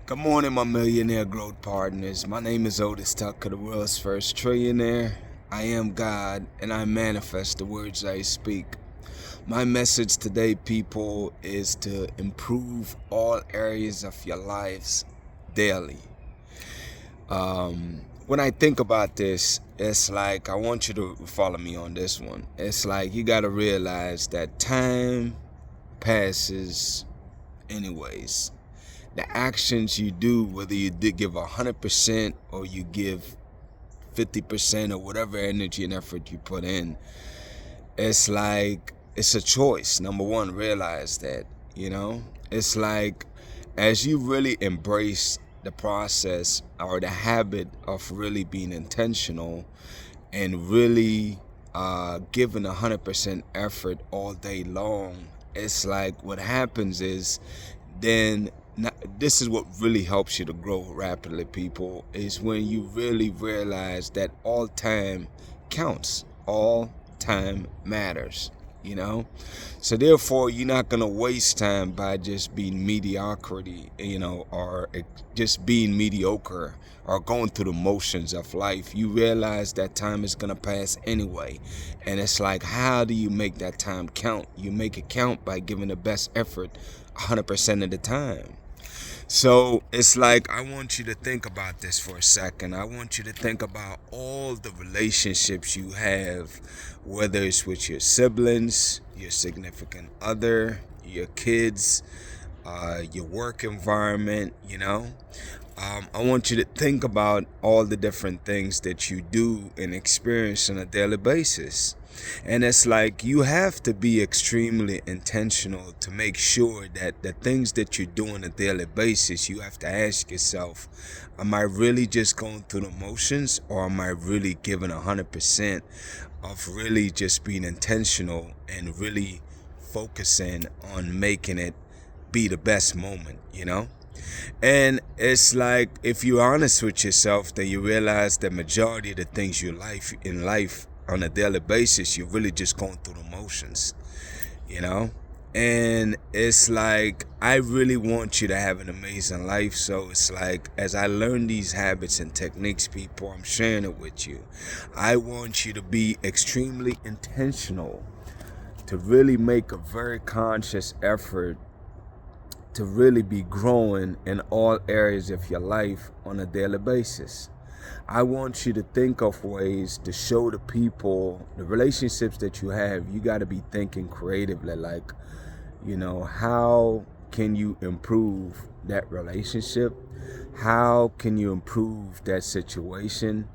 Good morning, my millionaire growth partners. My name is Otis Tucker, the world's first trillionaire. I am God, and I manifest the words I speak. My message today, people, is to improve all areas of your lives daily. When I think about this, it's like I want you to follow me on this one. It's like you got to realize that time passes anyways. The actions you do, whether you did give 100% or you give 50% or whatever energy and effort you put in, it's like it's a choice. Number one, realize that. It's like as you really embrace the process or the habit of really being intentional and really giving 100% effort all day long, it's like what happens is then this is what really helps you to grow rapidly, people, is when you really realize that all time counts. All time matters. So therefore, you're not going to waste time by just being mediocrity, or just being mediocre or going through the motions of life. You realize that time is going to pass anyway. And it's like, how do you make that time count? You make it count by giving the best effort 100% of the time. So it's like, I want you to think about this for a second. I want you to think about all the relationships you have, whether it's with your siblings, your significant other, your kids, your work environment. I want you to think about all the different things that you do and experience on a daily basis. And it's like you have to be extremely intentional to make sure that the things that you do on a daily basis, you have to ask yourself, am I really just going through the motions, or am I really giving 100% of really just being intentional and really focusing on making it be the best moment? And it's like, if you're honest with yourself, then you realize the majority of the things in life on a daily basis, you're really just going through the motions. And it's like, I really want you to have an amazing life. So it's like, as I learn these habits and techniques, people, I'm sharing it with you. I want you to be extremely intentional, to really make a very conscious effort to really be growing in all areas of your life on a daily basis. I want you to think of ways to show the people, the relationships that you have. You got to be thinking creatively, like, how can you improve that relationship? How can you improve that situation?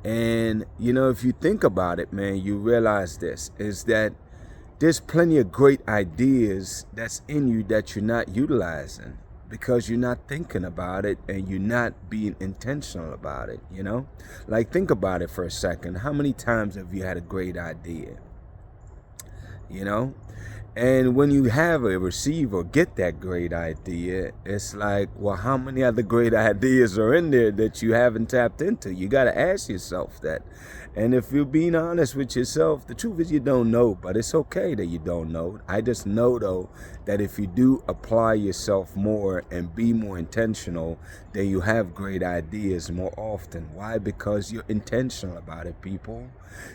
And, if you think about it, man, you realize this is that there's plenty of great ideas that's in you that you're not utilizing because you're not thinking about it and you're not being intentional about it. Like, think about it for a second. How many times have you had a great idea? And when you receive or get that great idea, it's like, well, how many other great ideas are in there that you haven't tapped into? You got to ask yourself that. And if you're being honest with yourself, the truth is you don't know, but it's okay that you don't know. I just know, though, that if you do apply yourself more and be more intentional, then you have great ideas more often. Why? Because you're intentional about it, people.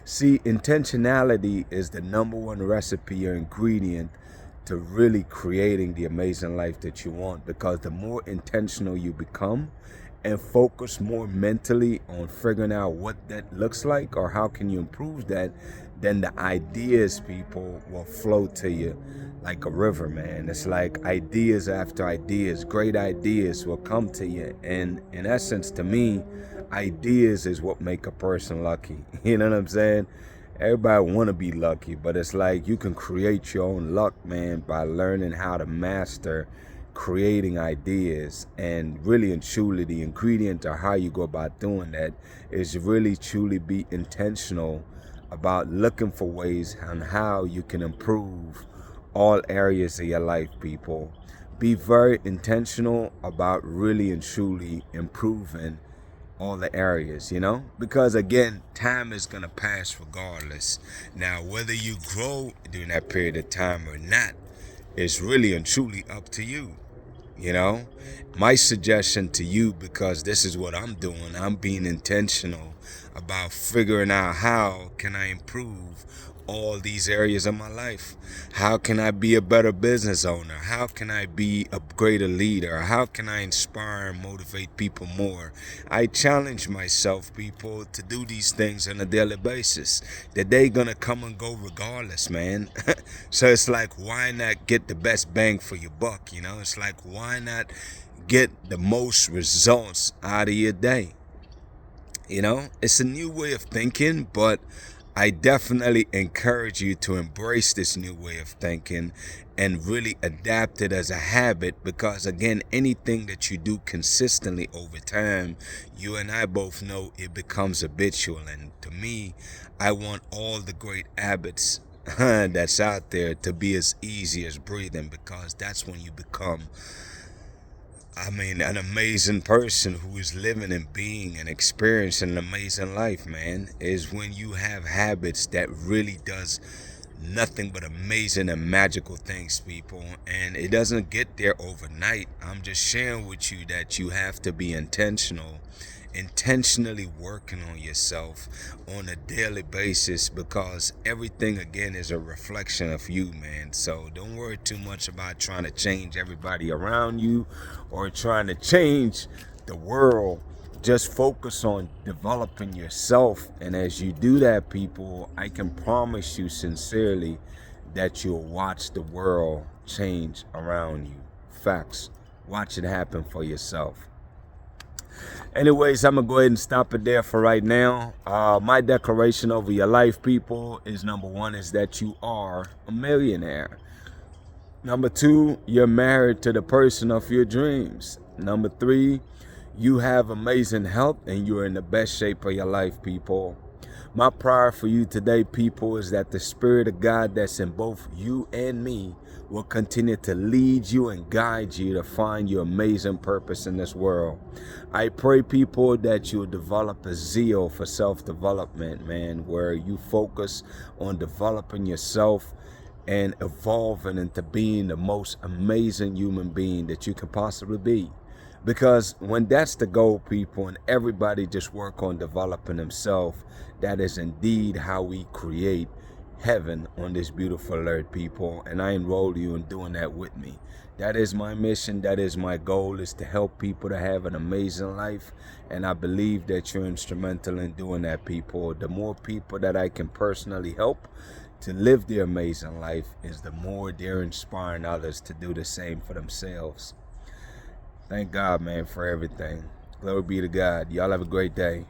See, intentionality is the number one recipe or ingredient to really creating the amazing life that you want, because the more intentional you become and focus more mentally on figuring out what that looks like or how can you improve that, then the ideas, people, will flow to you like a river, man. It's like ideas after ideas, great ideas will come to you. And in essence, to me, ideas is what make a person lucky. You know what I'm saying? Everybody want to be lucky, but it's like you can create your own luck, man, by learning how to master creating ideas. And really and truly, the ingredient to how you go about doing that is really truly be intentional about looking for ways on how you can improve all areas of your life, people. Be very intentional about really and truly improving all the areas, because again, time is going to pass regardless. Now, whether you grow during that period of time or not is really and truly up to you. You know, my suggestion to you, because this is what I'm doing, I'm being intentional about figuring out how can I improve all these areas of my life. How can I be a better business owner? How can I be a greater leader? How can I inspire and motivate people more? I challenge myself, people, to do these things on a daily basis. The day gonna come and go regardless, man. So it's like, why not get the best bang for your buck? You know, it's like, why not get the most results out of your day? You know, it's a new way of thinking, but I definitely encourage you to embrace this new way of thinking and really adapt it as a habit, because again, anything that you do consistently over time, you and I both know it becomes habitual. And to me, I want all the great habits that's out there to be as easy as breathing, because that's when you become, an amazing person who is living and being and experiencing an amazing life, man. Is when you have habits that really does nothing but amazing and magical things, people. And it doesn't get there overnight. I'm just sharing with you that you have to be intentionally working on yourself on a daily basis, because everything again is a reflection of you, man. So don't worry too much about trying to change everybody around you or trying to change the world. Just focus on developing yourself, and as you do that, people, I can promise you sincerely that you'll watch the world change around you. Facts. Watch it happen for yourself. Anyways, I'm going to go ahead and stop it there for right now. My declaration over your life, people, is number one, is that you are a millionaire. Number two, you're married to the person of your dreams. Number three, you have amazing health and you're in the best shape of your life, people. My prayer for you today, people, is that the Spirit of God that's in both you and me will continue to lead you and guide you to find your amazing purpose in this world. I pray, people, that you'll develop a zeal for self-development, man, where you focus on developing yourself and evolving into being the most amazing human being that you can possibly be. Because when that's the goal, people, and everybody just work on developing themselves, that is indeed how we create heaven on this beautiful earth, people. And I enroll you in doing that with me. That is my mission. That is my goal, is to help people to have an amazing life. And I believe that you're instrumental in doing that, people. The more people that I can personally help to live their amazing life, is the more they're inspiring others to do the same for themselves. Thank God, man, for everything. Glory be to God. Y'all have a great day.